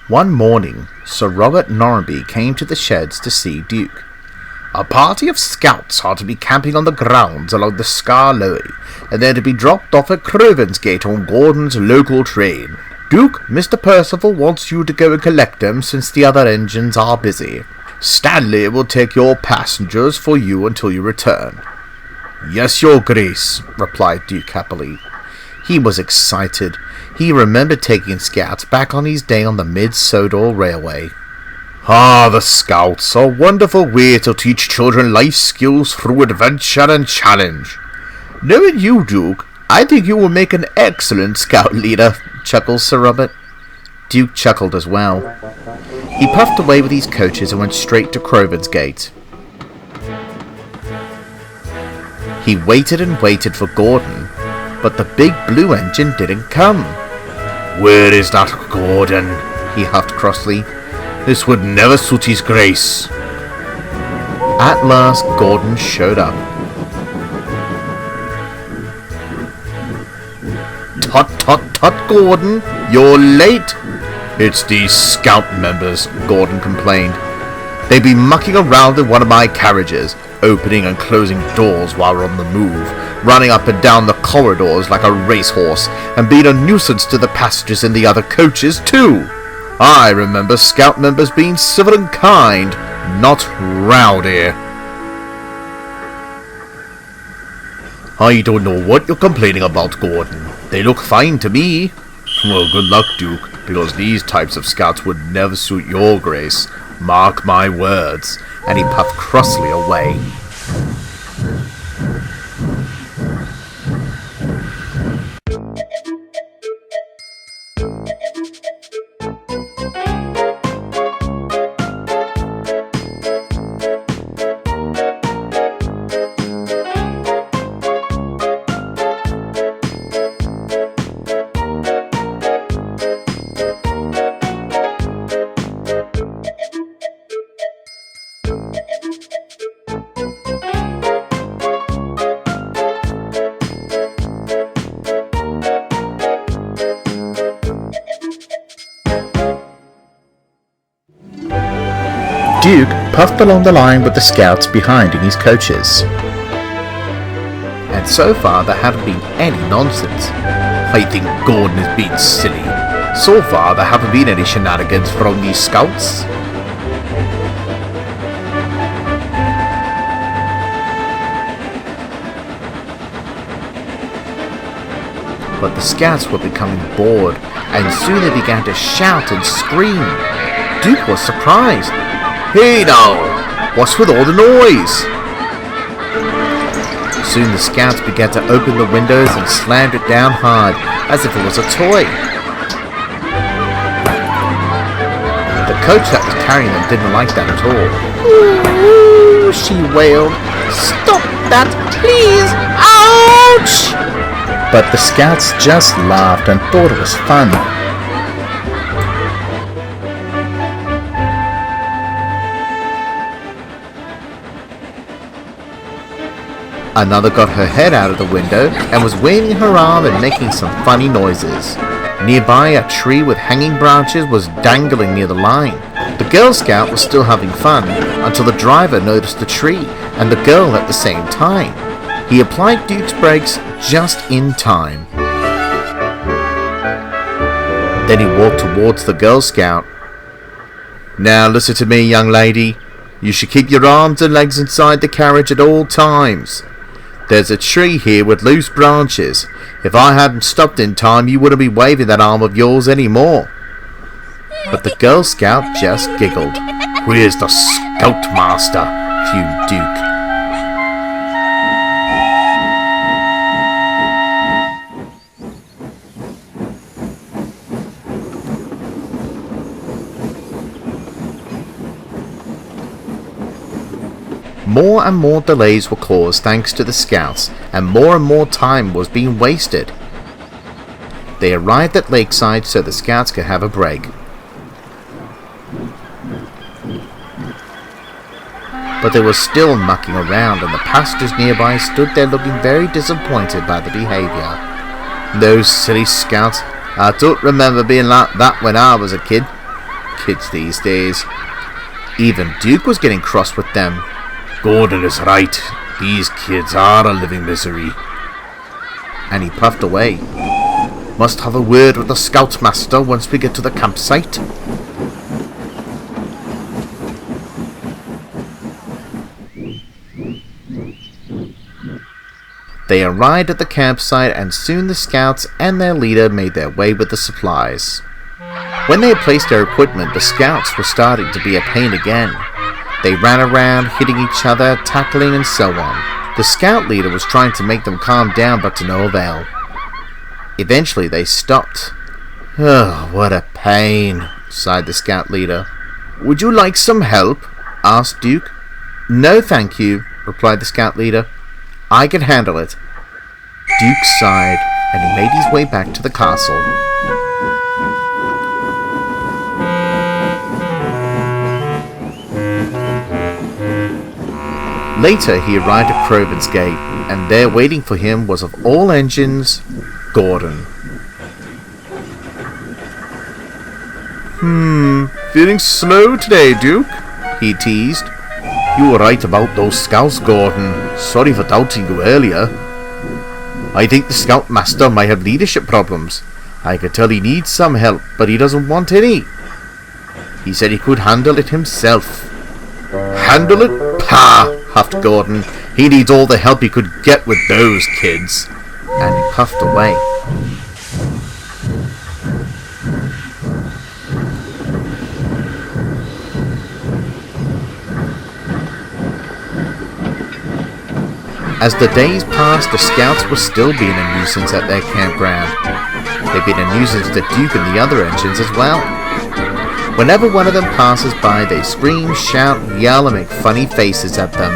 One morning, Sir Robert Norby came to the sheds to see Duke. "A party of scouts are to be camping on the grounds along the Skarloey, and they're to be dropped off at Crovan's Gate on Gordon's local train. Duke, Mr. Percival wants you to go and collect them since the other engines are busy. Stanley will take your passengers for you until you return." "Yes, your grace," replied Duke happily. He was excited. He remembered taking scouts back on his day on the Mid-Sodor Railway. "Ah, the scouts, a wonderful way to teach children life skills through adventure and challenge." "Knowing you, Duke, I think you will make an excellent scout leader," chuckled Sir Robert. Duke chuckled as well. He puffed away with his coaches and went straight to Crovan's Gate. He waited and waited for Gordon, but the big blue engine didn't come. "Where is that Gordon?" he huffed crossly. "This would never suit his grace." At last Gordon showed up. "Tut, tut, tut, Gordon! You're late!" "It's these scout members," Gordon complained. "They've been mucking around in one of my carriages, opening and closing doors while we're on the move, running up and down the corridors like a racehorse, and being a nuisance to the passengers in the other coaches, too. I remember scout members being civil and kind, not rowdy." "I don't know what you're complaining about, Gordon. They look fine to me." "Well, good luck, Duke, because these types of scouts would never suit your grace. Mark my words." And he puffed crossly away. Duke puffed along the line with the scouts behind in his coaches. And so far there haven't been any nonsense. "I think Gordon has been silly. So far there haven't been any shenanigans from these scouts." But the scouts were becoming bored, and soon they began to shout and scream. Duke was surprised. "Hey now, what's with all the noise?" Soon the scouts began to open the windows and slammed it down hard, as if it was a toy. The coach that was carrying them didn't like that at all. "Ooh," she wailed. "Stop that, please! Ouch!" But the scouts just laughed and thought it was fun. Another got her head out of the window and was waving her arm and making some funny noises. Nearby, a tree with hanging branches was dangling near the line. The Girl Scout was still having fun until the driver noticed the tree and the girl at the same time. He applied Duke's brakes just in time. Then he walked towards the Girl Scout. "Now listen to me, young lady. You should keep your arms and legs inside the carriage at all times. There's a tree here with loose branches. If I hadn't stopped in time, you wouldn't be waving that arm of yours anymore." But the Girl Scout just giggled. "Where's the Scoutmaster?" fumed Duke. More and more delays were caused thanks to the scouts, and more time was being wasted. They arrived at Lakeside so the scouts could have a break. But they were still mucking around, and the passengers nearby stood there looking very disappointed by the behaviour. "Those silly scouts. I don't remember being like that when I was a kid. kids these days. Even Duke was getting cross with them. Gordon is right. These kids are a living misery. And he puffed away. Must have a word with the Scoutmaster once we get to the campsite. They arrived at the campsite, and soon the scouts and their leader made their way with the supplies. When they had placed their equipment, the scouts were starting to be a pain again. They ran around, hitting each other, tackling, and so on. The scout leader was trying to make them calm down, but to no avail. Eventually they stopped. Oh, what a pain, sighed the scout leader. Would you like some help? Asked Duke. No, thank you, replied the scout leader. I can handle it. Duke sighed, and he made his way back to the castle. Later he arrived at Crovan's Gate, and there waiting for him was, of all engines, Gordon. Feeling slow today, Duke? He teased. You were right about those scouts, Gordon. Sorry for doubting you earlier. I think the Scoutmaster might have leadership problems. I could tell he needs some help, but he doesn't want any. He said he could handle it himself. Handle it? Pah! Huffed Gordon. He needs all the help he could get with those kids. And he puffed away. As the days passed, the scouts were still being a nuisance at their campground. They'd been a nuisance to Duke and the other engines as well. Whenever one of them passes by, they scream, shout, yell, and make funny faces at them.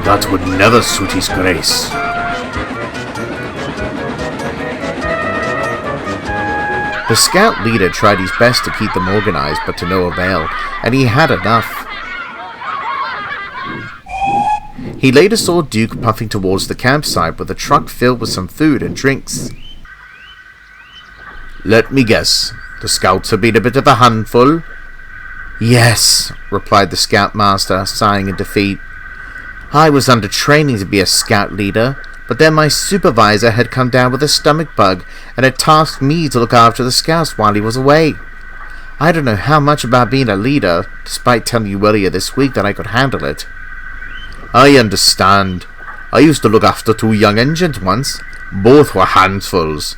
That would never suit his grace. The scout leader tried his best to keep them organized, but to no avail, and he had enough. He later saw Duke puffing towards the campsite with a truck filled with some food and drinks. Let me guess, the scouts have been a bit of a handful? Yes, replied the scoutmaster, sighing in defeat. I was under training to be a scout leader, but then my supervisor had come down with a stomach bug and had tasked me to look after the scouts while he was away. I don't know how much about being a leader, despite telling you earlier this week that I could handle it. I understand. I used to look after 2 young engines once. Both were handfuls.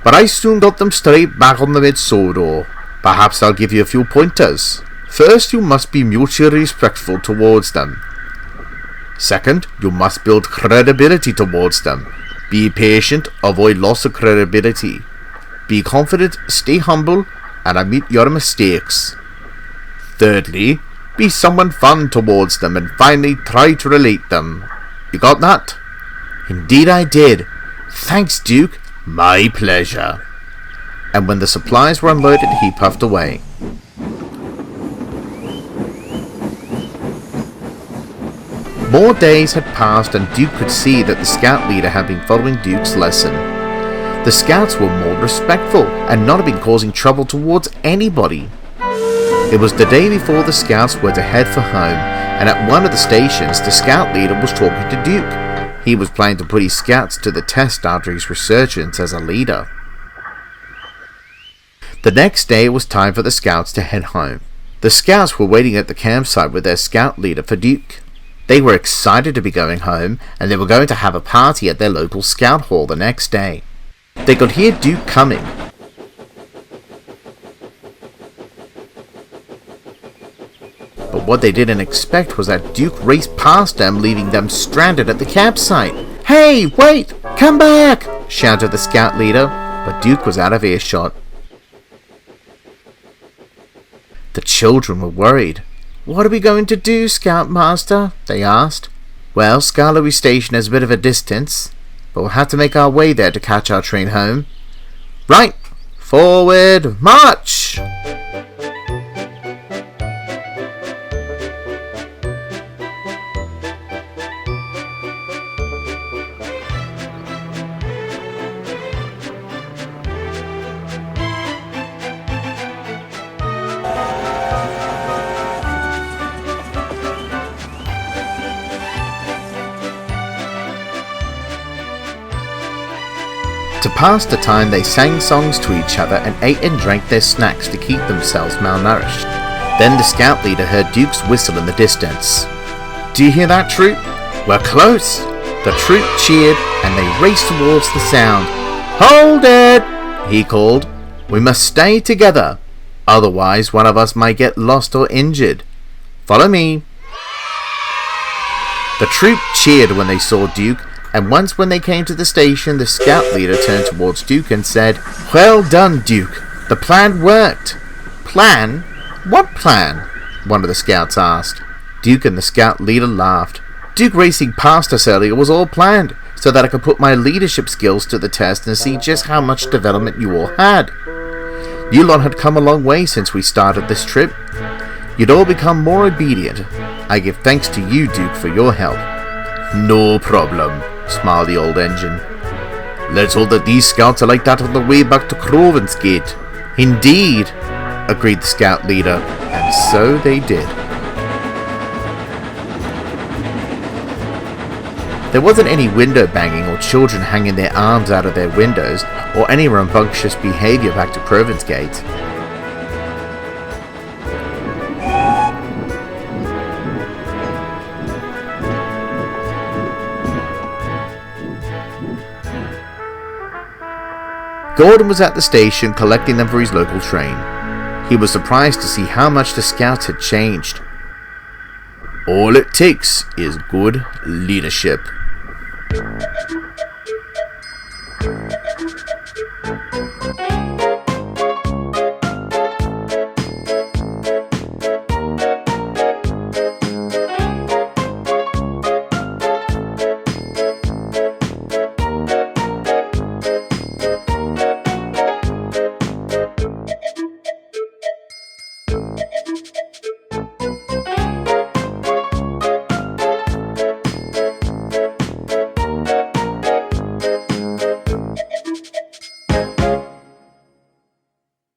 But I soon got them straight back on the mid-sodo. Perhaps I'll give you a few pointers. First, you must be mutually respectful towards them. Second, you must build credibility towards them. Be patient, avoid loss of credibility. Be confident, stay humble, and admit your mistakes. Thirdly, be someone fun towards them, and finally try to relate them. You got that? Indeed I did. Thanks, Duke. My pleasure. And when the supplies were unloaded, he puffed away. More days had passed, and Duke could see that the scout leader had been following Duke's lesson. The scouts were more respectful and not have been causing trouble towards anybody. It was the day before the scouts were to head for home, and at one of the stations the scout leader was talking to Duke. He was planning to put his scouts to the test after his resurgence as a leader. The next day it was time for the scouts to head home. The scouts were waiting at the campsite with their scout leader for Duke. They were excited to be going home, and they were going to have a party at their local scout hall the next day. They could hear Duke coming. But what they didn't expect was that Duke raced past them, leaving them stranded at the campsite. "Hey, wait! Come back!" shouted the scout leader, but Duke was out of earshot. The children were worried. "What are we going to do, Scoutmaster?" they asked. "Well, Skarloey Station is a bit of a distance, but we'll have to make our way there to catch our train home." "Right! Forward, march!" To pass the time, they sang songs to each other and ate and drank their snacks to keep themselves malnourished. Then the scout leader heard Duke's whistle in the distance. "Do you hear that, troop? We're close!" The troop cheered and they raced towards the sound. "Hold it!" he called. "We must stay together. Otherwise, one of us might get lost or injured. Follow me." The troop cheered when they saw Duke, and once when they came to the station, the scout leader turned towards Duke and said, "Well done, Duke. The plan worked." "Plan? What plan?" one of the scouts asked. Duke and the scout leader laughed. "Duke racing past us earlier was all planned, so that I could put my leadership skills to the test and see just how much development you all had. You lot had come a long way since we started this trip. You'd all become more obedient. I give thanks to you, Duke, for your help." "No problem," smiled the old engine. "Let's hope that these scouts are like that on the way back to Croven's Gate." "Indeed," agreed the scout leader, and so they did. There wasn't any window banging or children hanging their arms out of their windows or any rambunctious behaviour back to Croven's Gate. Gordon was at the station collecting them for his local train. He was surprised to see how much the scouts had changed. "All it takes is good leadership,"